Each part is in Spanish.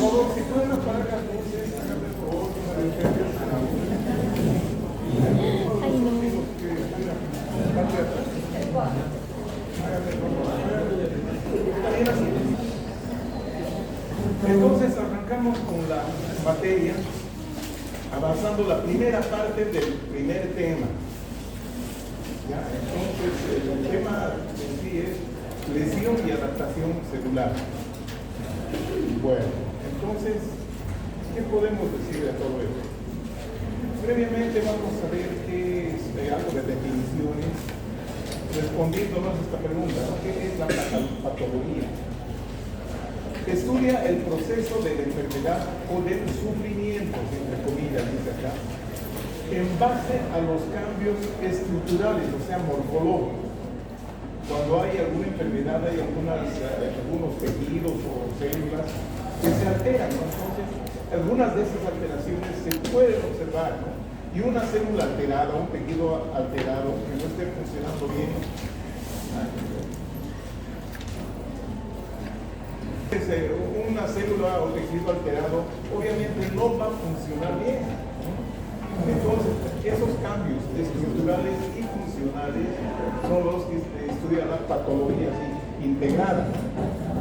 favor, si pueden apagar las luces, háganme el favor, Ay, no. Entonces arrancamos con la materia, avanzando la primera parte del primer tema. ¿Ya? Entonces el tema en sí es lesión y adaptación celular. Bueno, entonces, ¿qué podemos decir de todo esto? Previamente vamos a ver qué es algo de definiciones, respondiéndonos a esta pregunta, ¿no? ¿Qué es la patología? Estudia el proceso de la enfermedad o del sufrimiento, entre comillas, dice acá, en base a los cambios estructurales, o sea, morfológicos. Cuando hay alguna enfermedad, hay algunos tejidos o células que se alteran, ¿no? Entonces, algunas de esas alteraciones se pueden observar, ¿no? Y una célula alterada, un tejido alterado que no esté funcionando bien, una célula o tejido alterado obviamente no va a funcionar bien, ¿no? Entonces, esos cambios estructurales y funcionales son los que estudia la patología integrada,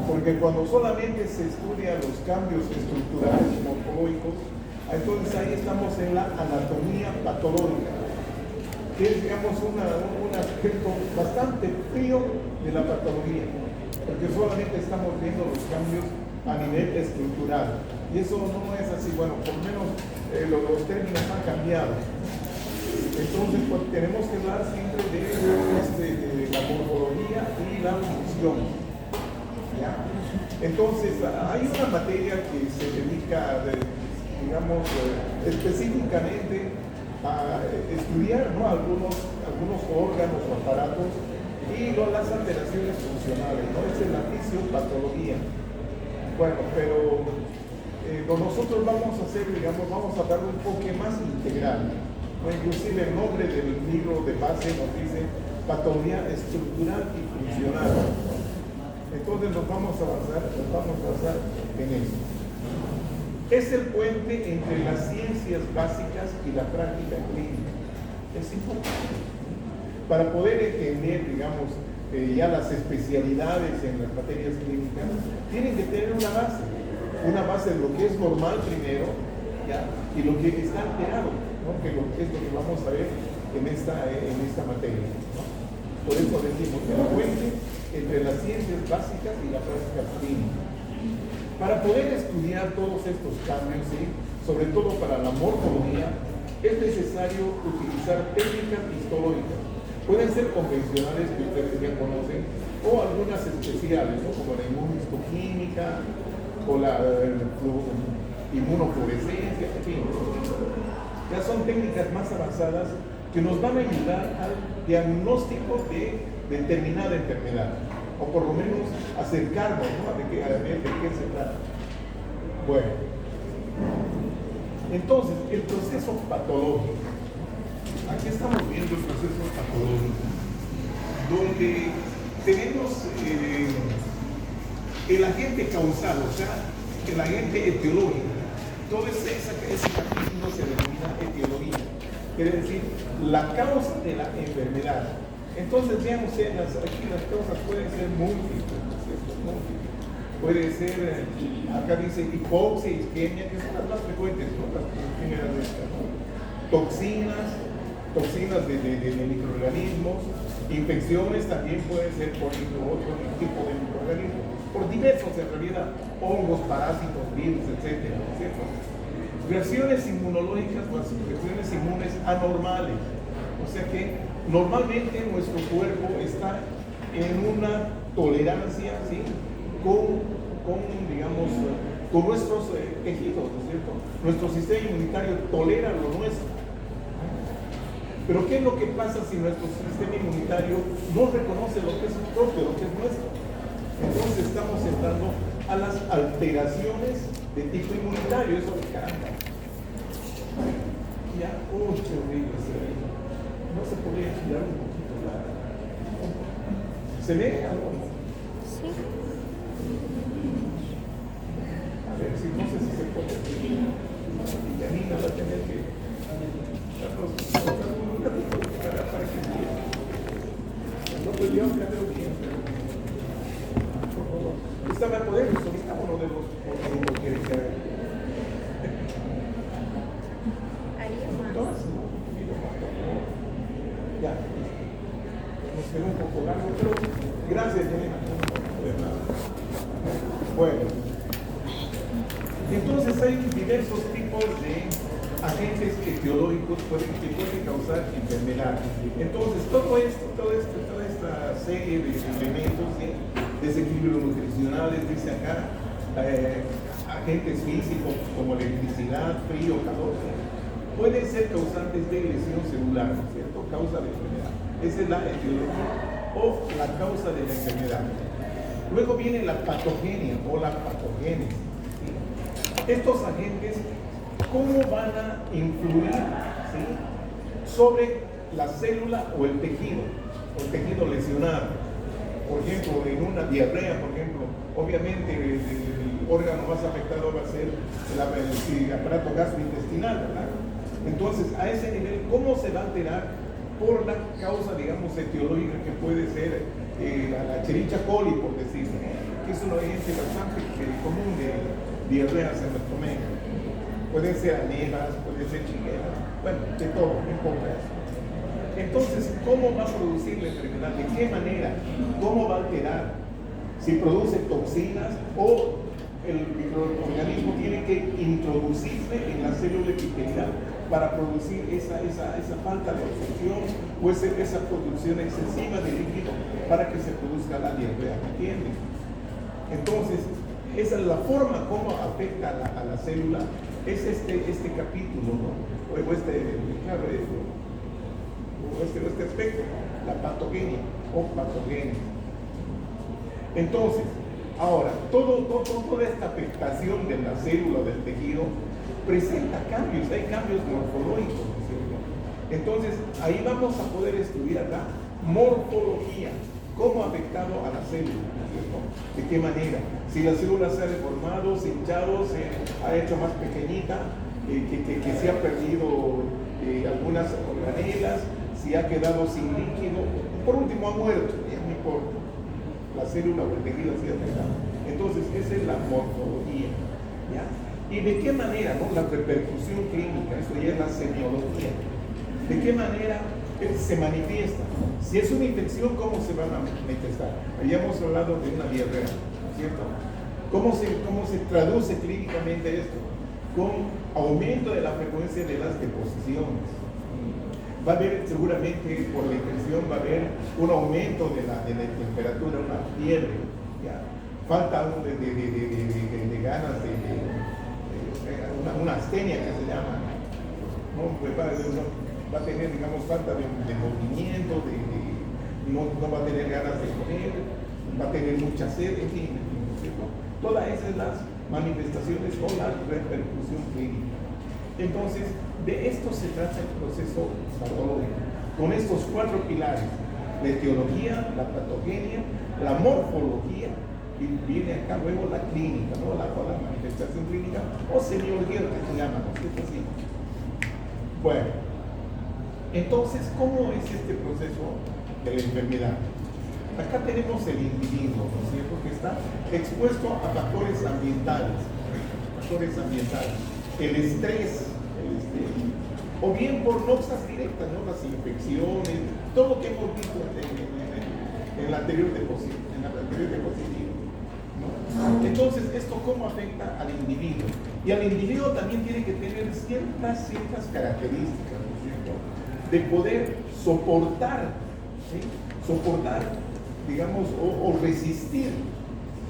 porque cuando solamente se estudian los cambios estructurales morfológicos, entonces ahí estamos en la anatomía patológica, que es, digamos, un aspecto bastante frío de la patología, porque solamente estamos viendo los cambios a nivel estructural, y eso no es así. Bueno, por lo menos los términos han cambiado. Entonces, pues, tenemos que hablar siempre de la morfología y la función, ¿ya? Entonces, hay una materia que se dedica, digamos, específicamente a estudiar, ¿no?, algunos órganos o aparatos y las alteraciones funcionales, ¿no? Es la fisiopatología. Bueno, pero nosotros vamos a hacer, digamos, vamos a darle un enfoque más integral, ¿no? Inclusive el nombre del libro de base nos dice patología estructural y funcional. Entonces nos vamos a basar en eso. Es el puente entre las ciencias básicas y la práctica clínica. Es importante. Para poder entender, digamos, ya las especialidades en las materias clínicas, tienen que tener una base de lo que es normal primero, ¿ya?, y lo que está alterado, ¿no?, que es lo que vamos a ver en esta materia, ¿no? Por eso decimos que el puente entre las ciencias básicas y la práctica clínica. Para poder estudiar todos estos cambios, ¿sí?, sobre todo para la morfología, es necesario utilizar técnicas histológicas. Pueden ser convencionales, que ustedes ya conocen, o algunas especiales, ¿no?, como la inmunohistoquímica o la inmunofluorescencia, en fin. Ya son técnicas más avanzadas que nos van a ayudar al diagnóstico de determinada enfermedad, o por lo menos acercarnos, ¿no?, a ver de qué se trata. Bueno, entonces, el proceso patológico. Aquí estamos viendo el proceso patológico, donde tenemos el agente causal, o sea, el agente etiológico. Todo ese capítulo se denomina etiología, quiere decir la causa de la enfermedad. Entonces, vean ustedes, aquí las causas pueden ser múltiples, ¿no? Puede ser, acá dice hipoxia, isquemia, que son las más frecuentes, ¿no?, las primeras de estas, ¿no? Toxinas de microorganismos, infecciones también pueden ser por otro tipo de microorganismos, por diversos en realidad, hongos, parásitos, virus, etcétera, ¿cierto? Reacciones inmunológicas, las reacciones inmunes anormales, o sea que normalmente nuestro cuerpo está en una tolerancia, ¿sí?, digamos, con nuestros tejidos, ¿no es cierto? Nuestro sistema inmunitario tolera lo nuestro. Pero ¿qué es lo que pasa si nuestro sistema inmunitario no reconoce lo que es propio, lo que es nuestro? Entonces estamos entrando a las alteraciones de tipo inmunitario, eso me encanta. Ya, qué horrible se ve. No se podría girar un poquito la... ¿Se ve algo? Sí. A ver si no sé si se puede. Y Janina va a tener que darnos un ratito para que entienda. No, pues yo creo que por favor. Esta va a poder, está uno de los que quiere que haga. Ya, nos quedó un poco largo, pero gracias, Elena. Bueno, entonces hay diversos tipos de agentes etiológicos que pueden causar enfermedad. Entonces, toda esta serie de elementos, desequilibrios nutricionales, dice acá, agentes físicos como electricidad, frío, calor, pueden ser causantes de lesión celular, ¿cierto? Causa de enfermedad. Esa es la etiología o la causa de la enfermedad. Luego viene la patogenia o la patogénesis. ¿Sí? Estos agentes, ¿cómo van a influir, ¿sí?, sobre la célula o el tejido lesionado? Por ejemplo, en una diarrea, por ejemplo, obviamente el órgano más afectado va a ser el aparato gastrointestinal, ¿verdad? Entonces, a ese nivel, ¿cómo se va a alterar por la causa, digamos, etiológica que puede ser la Escherichia coli, por decir, que es un agente bastante común de diarreas en nuestro medio? Pueden ser amebas, pueden ser chiqueras, bueno, de todo, no importa eso. Entonces, ¿cómo va a producir la enfermedad? ¿De qué manera? ¿Cómo va a alterar? Si produce toxinas o el microorganismo tiene que introducirse en la célula epitelial para producir esa falta de absorción o esa producción excesiva de líquido para que se produzca la diarrea, ¿me entienden? Entonces, esa es la forma como afecta a la célula, es este capítulo, ¿no? O este aspecto, la patogenia o patogénesis. Entonces, ahora, toda esta afectación de la célula, del tejido, presenta cambios, hay cambios morfológicos, ¿no es cierto? Entonces, ahí vamos a poder estudiar acá morfología, cómo ha afectado a la célula, ¿no es cierto? ¿De qué manera? Si la célula se ha deformado, se ha hinchado, se ha hecho más pequeñita, que se ha perdido algunas organelas, si ha quedado sin líquido, por último ha muerto, ya no importa. La célula o el tejido ha sido afectado. Entonces, esa es la morfología, ¿ya? ¿Y de qué manera, no? La repercusión clínica, eso ya es la semiología. ¿De qué manera se manifiesta? Si es una infección, ¿cómo se va a manifestar? Habíamos hablado de una diarrea, ¿cierto? ¿Cómo se traduce clínicamente esto? Con aumento de la frecuencia de las deposiciones. Va a haber seguramente por la infección va a haber un aumento de la temperatura, una fiebre, ¿ya? Falta de ganas una astenia que se llama, ¿no? Pues va a tener, digamos, falta de movimiento, no va a tener ganas de comer, va a tener mucha sed, en fin, ¿cierto? Todas esas las manifestaciones o la repercusión clínica. Entonces, de esto se trata el proceso patológico, con estos 4 pilares: la etiología, la patogenia, la morfología, y viene acá luego la clínica, ¿no? la manifestación clínica o semiología, que se llama, ¿no es así? Bueno, entonces, ¿cómo es este proceso de la enfermedad? Acá tenemos el individuo, ¿no es cierto?, que está expuesto a factores ambientales, el estrés, o bien por noxas directas, ¿no? Las infecciones, todo lo que hemos visto en la anterior diapositiva, ¿no? Entonces, ¿esto cómo afecta al individuo? Y al individuo también tiene que tener ciertas características, ¿no es cierto?, de poder soportar, ¿sí?, digamos, o resistir,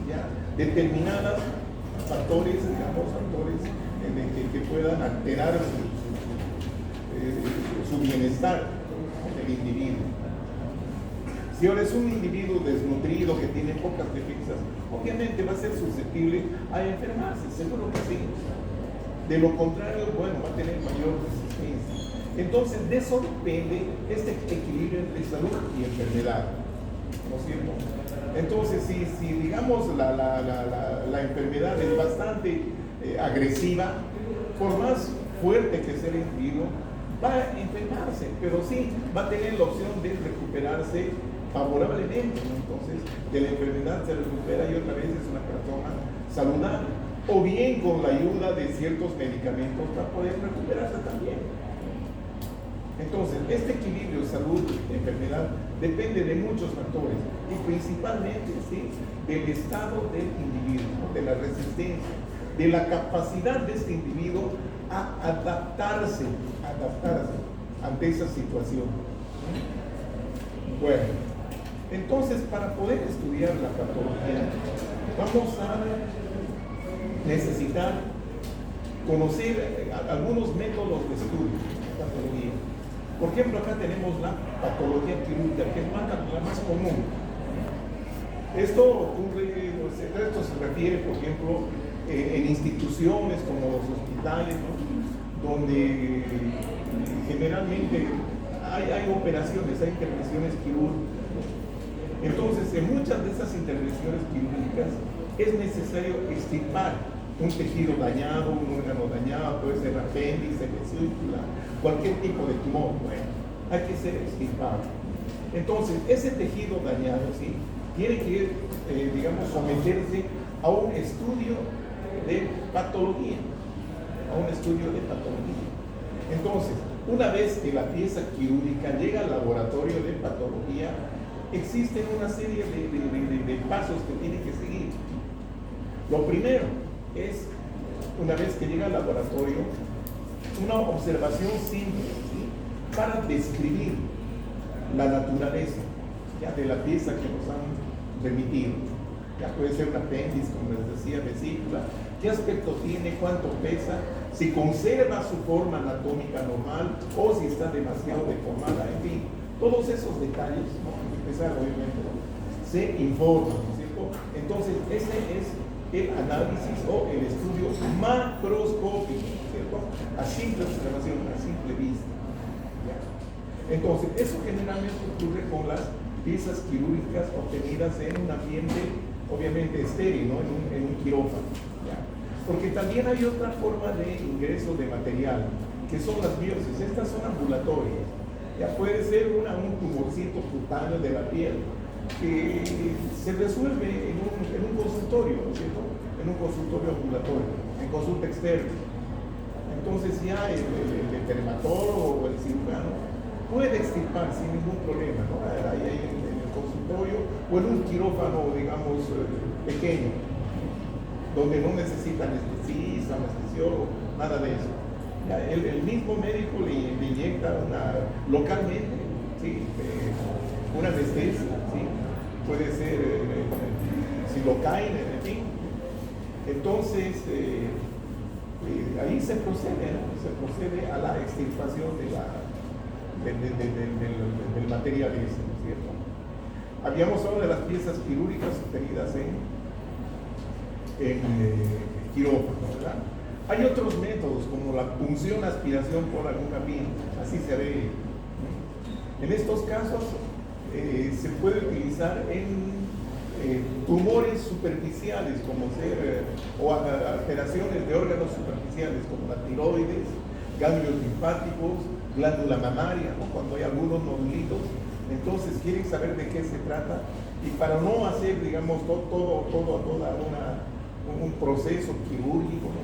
¿ya?, determinados factores que puedan alterar su bienestar del individuo. Si ahora es un individuo desnutrido que tiene pocas defensas, obviamente va a ser susceptible a enfermarse, seguro que sí. De lo contrario, bueno, va a tener mayor resistencia. Entonces, de eso depende este equilibrio entre salud y enfermedad, ¿no es cierto? Entonces, si digamos la enfermedad es bastante agresiva, por más fuerte que sea el individuo, va a enfermarse, pero sí va a tener la opción de recuperarse favorablemente, ¿no? Entonces, de la enfermedad se recupera y otra vez es una persona saludable, o bien con la ayuda de ciertos medicamentos para poder recuperarse también. Entonces, este equilibrio salud-enfermedad depende de muchos factores y principalmente, ¿sí?, del estado del individuo, ¿no?, de la resistencia, de la capacidad de este individuo a adaptarse ante esa situación. Bueno, entonces para poder estudiar la patología vamos a necesitar conocer algunos métodos de estudio de patología. Por ejemplo, acá tenemos la patología quirúrgica, que es la más común. Esto se refiere, por ejemplo, en instituciones como los hospitales, ¿no?, donde generalmente hay operaciones, hay intervenciones quirúrgicas. Entonces, en muchas de esas intervenciones quirúrgicas es necesario extirpar un tejido dañado, un órgano dañado, puede ser apéndice, vesícula, cualquier tipo de tumor. Bueno, hay que ser extirpado. Entonces, ese tejido dañado, ¿sí?, tiene que, someterse a un estudio de patología, Entonces, una vez que la pieza quirúrgica llega al laboratorio de patología, existen una serie de pasos que tiene que seguir. Lo primero es, una vez que llega al laboratorio, una observación simple, ¿sí?, para describir la naturaleza, ya, de la pieza que nos han remitido. Ya puede ser un apéndice, como les decía, vesícula, qué aspecto tiene, cuánto pesa, si conserva su forma anatómica normal o si está demasiado deformada, en fin, todos esos detalles, ¿no?, empezar obviamente, ¿no?, se informan, ¿no es cierto? Entonces, ese es el análisis o el estudio macroscópico, ¿no es cierto?, a simple observación, a simple vista. ¿Ya? Entonces, eso generalmente ocurre con las piezas quirúrgicas obtenidas en un ambiente obviamente estéril, ¿no?, en un quirófano. ¿Ya? Porque también hay otra forma de ingreso de material, que son las biopsias. Estas son ambulatorias. Ya puede ser un tumorcito cutáneo de la piel que se resuelve en un consultorio, ¿no es cierto?, en un consultorio ambulatorio, en consulta externa. Entonces ya el dermatólogo o el cirujano puede extirpar sin ningún problema, ¿no?, ahí en el consultorio o en un quirófano, digamos, pequeño, donde no necesita anestesista, anestesiólogo, nada de eso. Ya, el mismo médico le inyecta localmente, ¿sí?, una anestesia, ¿sí?, puede ser silocaína, en fin. Entonces, ahí se procede a la extirpación del material ese, ¿no es cierto? Habíamos hablado de las piezas quirúrgicas obtenidas en quirófano, ¿verdad? Hay otros métodos como la punción, aspiración por alguna vía, así se ve. En estos casos se puede utilizar en tumores superficiales, como o alteraciones de órganos superficiales, como la tiroides, ganglios linfáticos, glándula mamaria, ¿no?, cuando hay algunos nodulitos. Entonces quieren saber de qué se trata, y para no hacer, digamos, un proceso quirúrgico, ¿no?,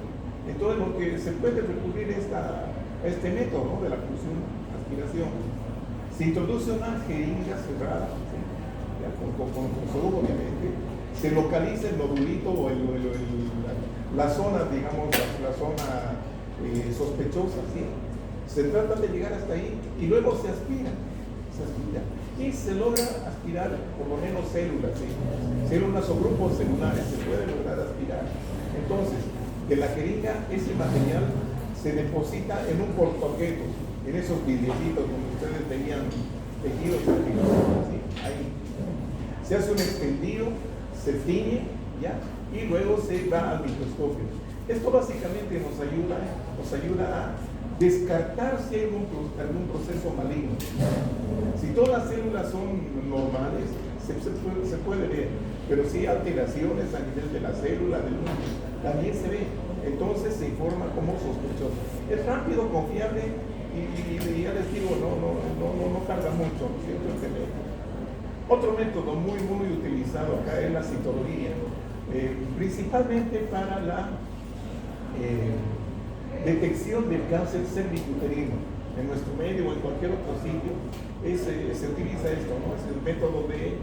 entonces lo que se puede recurrir es a este método, ¿no?, de la punción, aspiración. Se introduce una jeringa cerrada, ¿sí?, ya, con sorugo, obviamente. Se localiza el nodulito o la zona, digamos, la zona sospechosa, ¿sí? Se trata de llegar hasta ahí y luego se aspira y se logra aspirar por lo menos células, ¿sí?, células o grupos celulares, se puede lograr aspirar. Entonces, de la jeringa, ese material se deposita en un portaobjetos, en esos vidriecitos donde ustedes tenían tejidos, ¿sí?, ahí. Se hace un extendido, se tiñe, ¿ya?, y luego se va al microscopio. Esto básicamente nos ayuda a descartar si hay algún proceso maligno. Si todas las células son normales, se puede ver, pero si hay alteraciones a nivel de la célula, también se ve. Entonces se informa como sospechoso. Es rápido, confiable y ya les digo, no tarda mucho, ¿no es cierto? Otro método muy utilizado acá es la citología, principalmente para la detección del cáncer cervicuterino. En nuestro medio o en cualquier otro sitio se utiliza esto, ¿no? Es el método de,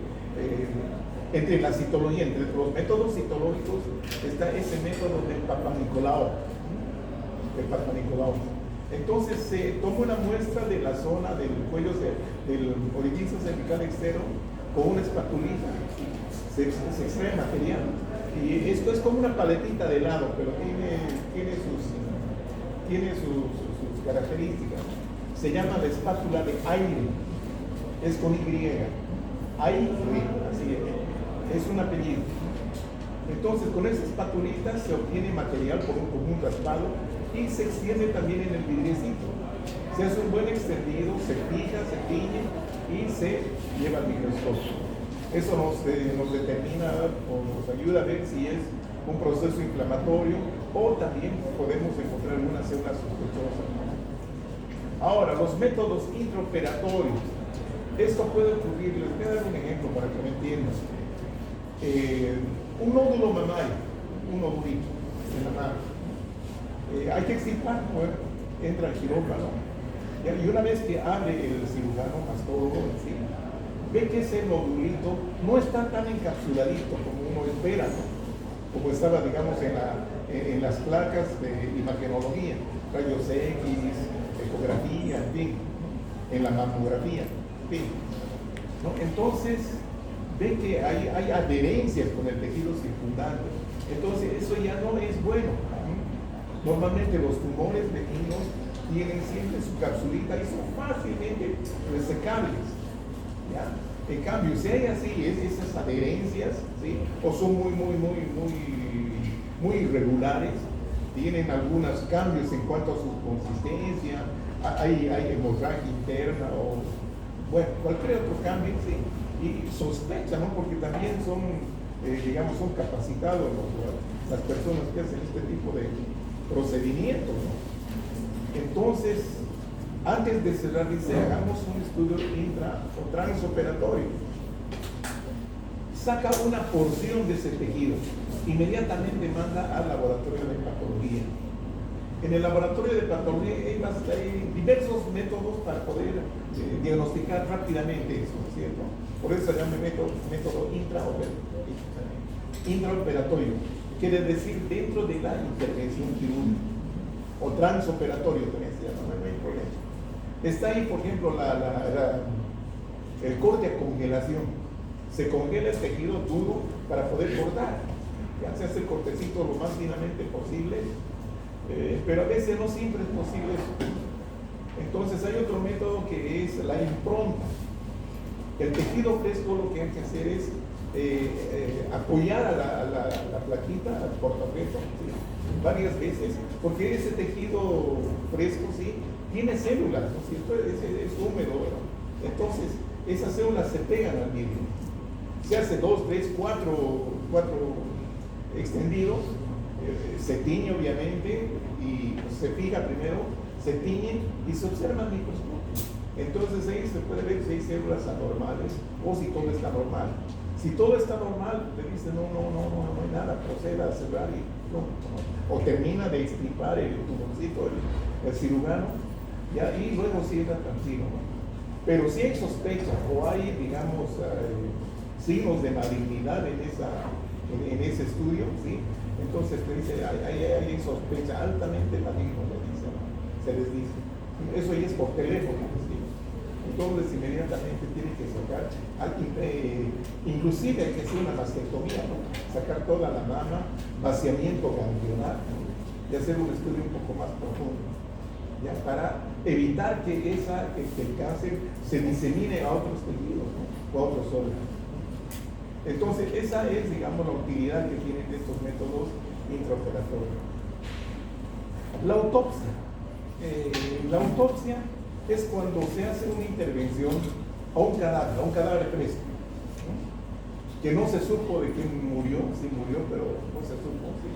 entre la citología, entre los métodos citológicos está ese método del Papa Nicolau. Entonces se toma una muestra de la zona del cuello del orificio cervical externo con una espatulita, se extrae material y esto es como una paletita de helado, pero tiene sus características. Se llama la espátula de Aire, es con Y, Aire, así es un apellido. Entonces con esa espatulita se obtiene material por un raspado y se extiende también en el vidriecito. Se hace un buen extendido, se fija, se tiñe y se lleva al microscopio. Eso nos determina o nos ayuda a ver si es un proceso inflamatorio o también podemos encontrar alguna célula sospechosa. Ahora, los métodos intraoperatorios. Esto puede ocurrir, les voy a dar un ejemplo para que me entiendan. Un nódulo mamario, un nodulito en la mama. Hay que extirpar, bueno, entra el quirófano y una vez que abre el cirujano mastólogo, ¿sí?, ve que ese nodulito no está tan encapsuladito como uno espera, ¿no? Como estaba, digamos, en las placas de imagenología, rayos X, ecografía, en fin, en la mamografía, en fin, ¿no? Entonces ve que hay adherencias con el tejido circundante, entonces eso ya no es bueno. Normalmente los tumores benignos tienen siempre su capsulita y son fácilmente resecables, ¿ya? En cambio, si hay así, esas adherencias, ¿sí?, o son muy irregulares, tienen algunos cambios en cuanto a su consistencia, hay hemorragia interna o, bueno, cualquier otro cambio, ¿sí?, y sospecha, ¿no?, porque también son capacitados las personas que hacen este tipo de procedimientos, ¿no? Entonces, antes de cerrar, dice, hagamos un estudio intra o transoperatorio. Saca una porción de ese tejido, inmediatamente manda al laboratorio de patología. En el laboratorio de patología hay diversos métodos para poder diagnosticar rápidamente eso, ¿no es cierto? Por eso se llama método intraoperatorio. Quiere decir dentro de la intervención quirúrgica. O transoperatorio también se llama, no hay problema. Está ahí, por ejemplo, el corte a congelación. Se congela el tejido duro para poder cortar. Ya se hace el cortecito lo más finamente posible, pero a veces no siempre es posible eso. Entonces hay otro método que es la impronta. El tejido fresco lo que hay que hacer es apoyar a la plaquita, al portaobjeto, ¿sí?, varias veces, porque ese tejido fresco, ¿sí?, tiene células, ¿no es cierto? Es húmedo, ¿no? Entonces esas células se pegan al vidrio. Se hace 2, 3, 4 extendidos, se tiñe obviamente y se fija primero, se tiñe y se observa el microscopio. Entonces ahí se puede ver si hay células anormales o si todo está normal. Si todo está normal, le dice no hay nada, proceda a cerrar y no. O termina de extirpar el tumorcito, el cirujano, y luego cierra tranquilo, ¿no? Pero si hay sospecha o hay, digamos, signos de malignidad en ese estudio, ¿sí?, entonces te dice, hay sospecha altamente maligno, se les dice. Eso ya es por teléfono, ¿sí? Entonces inmediatamente tiene que sacar, inclusive hay que hacer una mastectomía, ¿no?, sacar toda la mama, vaciamiento ganglionar, ¿no?, y hacer un estudio un poco más profundo, ya, para evitar que el cáncer se disemine a otros tejidos, ¿no?, o a otros órganos. Entonces esa es, digamos, la utilidad que tienen estos métodos intraoperatorios. La autopsia. La autopsia es cuando se hace una intervención a un cadáver fresco, ¿no?, que no se supo de quién murió, sí murió, pero no se supo, ¿sí?,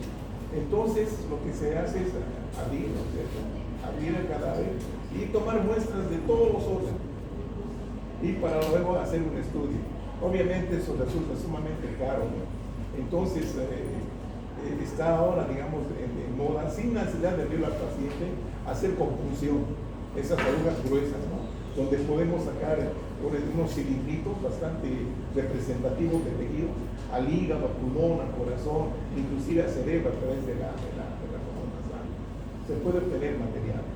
Entonces lo que se hace es abrir, ¿no es cierto? Abrir el cadáver y tomar muestras de todos los órganos y para luego hacer un estudio. Obviamente eso resulta sumamente caro, ¿no? Entonces está ahora, digamos, en moda, sin necesidad de abrir al paciente, hacer compunción, esas agujas gruesas, ¿no? Donde podemos sacar unos cilindritos bastante representativos de tejido, al hígado, al pulmón, al corazón, inclusive al cerebro a través de la fosa nasal. Se puede obtener material.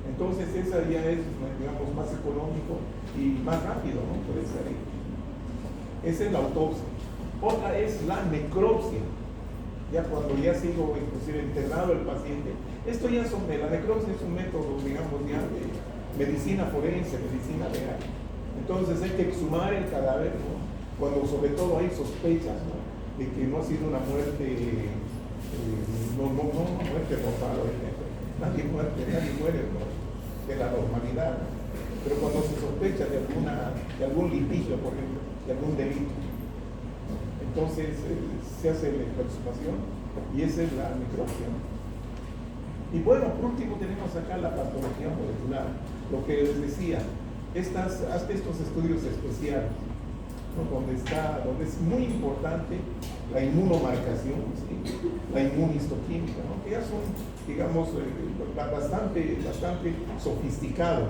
Entonces esa ya es, digamos, más económico y más rápido, ¿no? Puede ser. Esa es la autopsia. Otra es la necropsia. Ya cuando ya ha sido inclusive internado el paciente, esto ya son, la necropsia es un método, digamos, ya de medicina forense, medicina legal. Entonces hay que exhumar el cadáver, ¿no? Cuando sobre todo hay sospechas, ¿no? De que no ha sido una muerte, no una muerte mortal, nadie muere, ¿no? De la normalidad, ¿no? Pero cuando se sospecha de algún litigio, por ejemplo, de algún delito, entonces se hace la exhumación y esa es la necropsia. Y bueno, por último tenemos acá la patología molecular, lo que les decía, hazte estos estudios especiales, ¿no? Donde es muy importante la inmunomarcación, ¿sí? La inmunistoquímica, ¿no? Que ya son, digamos, bastante sofisticados,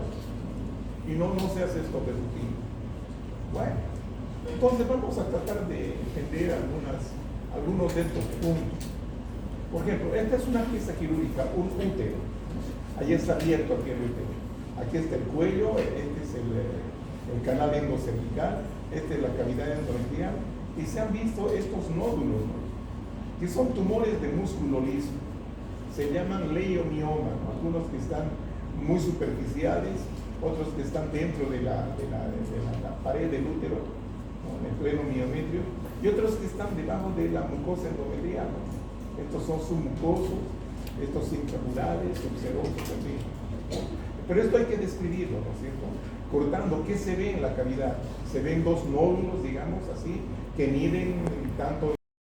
y no se hace esto de rutina. Bueno, entonces vamos a tratar de entender algunos de estos puntos. Por ejemplo, esta es una pieza quirúrgica, un útero. Ahí está abierto aquí el útero. Aquí está el cuello, este es el canal endocervical, esta es la cavidad endometrial, y se han visto estos nódulos, ¿no? Que son tumores de músculo liso. Se llaman leiomioma, ¿no? Algunos que están muy superficiales, otros que están dentro de la pared del útero, ¿no? En el pleno miometrio, y otros que están debajo de la mucosa endometrial, ¿no? Estos son submucosos, estos intramurales, subserosos también. Pero esto hay que describirlo, ¿no es cierto? Cortando, ¿qué se ve en la cavidad? Se ven dos nódulos, digamos así, que miden tanto